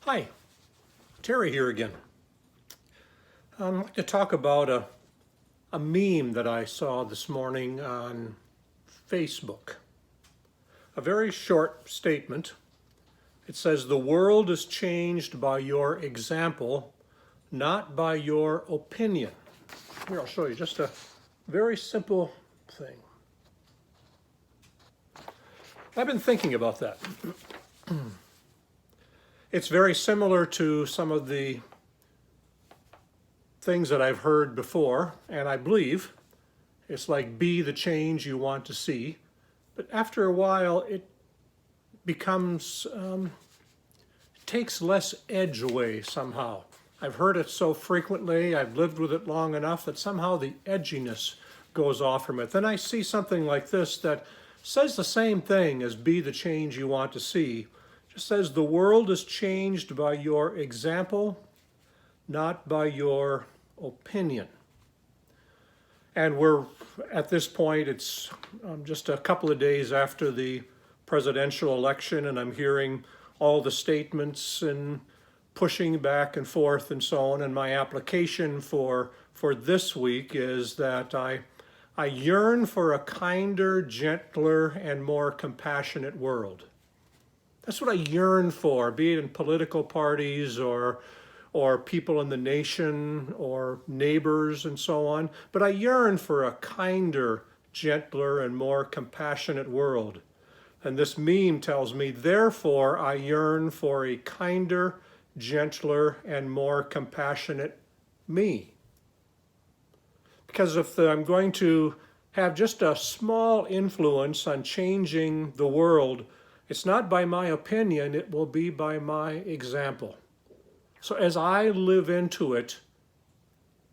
Hi, Terry here again. I'd like to talk about a meme that I saw this morning on Facebook. A very short statement. It says, "The world is changed by your example, not by your opinion." Here, I'll show you just a very simple thing. I've been thinking about that. It's very similar to some of the things that I've heard before, and I believe it's like be the change you want to see. But after a while, it becomes, takes less edge away somehow. I've heard it so frequently, I've lived with it long enough that somehow the edginess goes off from it. Then I see something like this that says the same thing as be the change you want to see. Just says the world is changed by your example, not by your opinion. And we're at this point, it's just a couple of days after the presidential election, and I'm hearing all the statements and pushing back and forth and so on. And my application for this week is that I yearn for a kinder, gentler, and more compassionate world. That's what I yearn for, be it in political parties or people in the nation or neighbors and so on. But I yearn for a kinder, gentler, and more compassionate world. And this meme tells me, therefore, I yearn for a kinder, gentler, and more compassionate me. Because if I'm going to have just a small influence on changing the world, it's not by my opinion, it will be by my example. So as I live into it,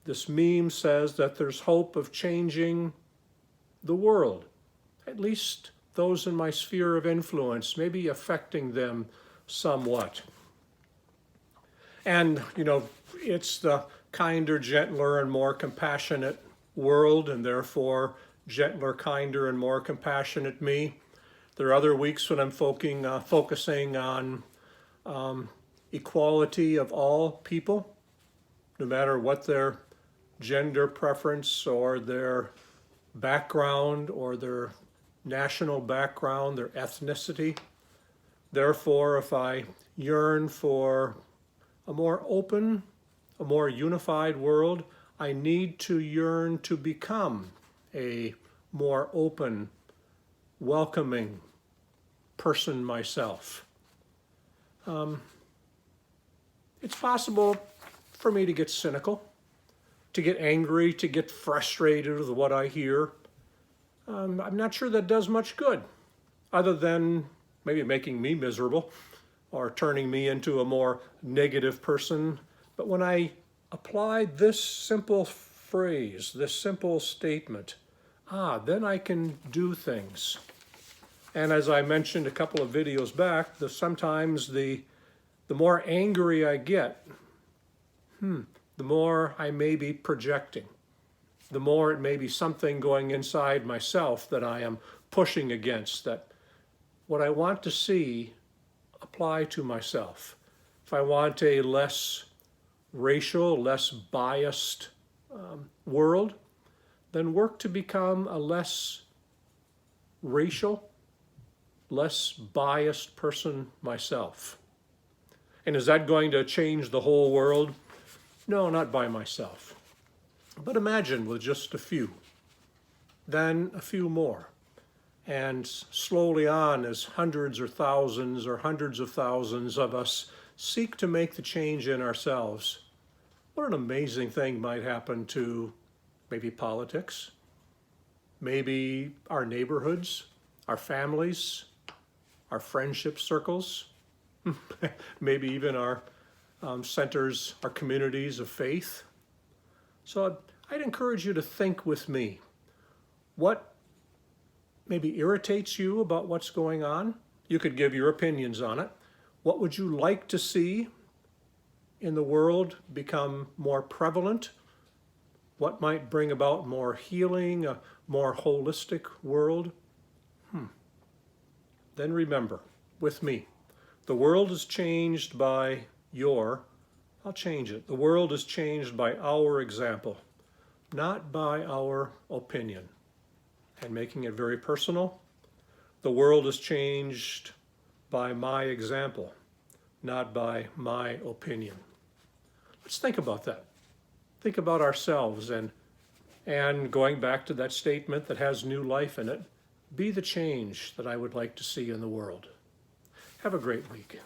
this meme says that there's hope of changing the world, at least those in my sphere of influence, maybe affecting them somewhat. And, it's the kinder, gentler, and more compassionate world, and therefore gentler, kinder, and more compassionate me. There are other weeks when I'm focusing on equality of all people, no matter what their gender preference or their background or their national background, their ethnicity. Therefore, if I yearn for a more open, a more unified world, I need to yearn to become a more open, welcoming person myself. It's possible for me to get cynical, to get angry, to get frustrated with what I hear. I'm not sure that does much good, other than maybe making me miserable or turning me into a more negative person. But when I apply this simple phrase, this simple statement, then I can do things. And as I mentioned a couple of videos back, sometimes the more angry I get, the more I may be projecting, the more it may be something going inside myself that I am pushing against, that what I want to see apply to myself. If I want a less racial, less biased world, then work to become a less racial, less biased person myself. And is that going to change the whole world? No, not by myself. But imagine with just a few, then a few more. And slowly on, as hundreds or thousands or hundreds of thousands of us seek to make the change in ourselves, what an amazing thing might happen to maybe politics, maybe our neighborhoods, our families, our friendship circles, maybe even our centers, our communities of faith. So I'd encourage you to think with me. What maybe irritates you about what's going on? You could give your opinions on it. What would you like to see in the world become more prevalent? What might bring about more healing, a more holistic world? Then remember, with me, the world is changed by I'll change it. The world is changed by our example, not by our opinion. And making it very personal, the world is changed by my example, not by my opinion. Let's think about that. Think about ourselves and going back to that statement that has new life in it, be the change that I would like to see in the world. Have a great week.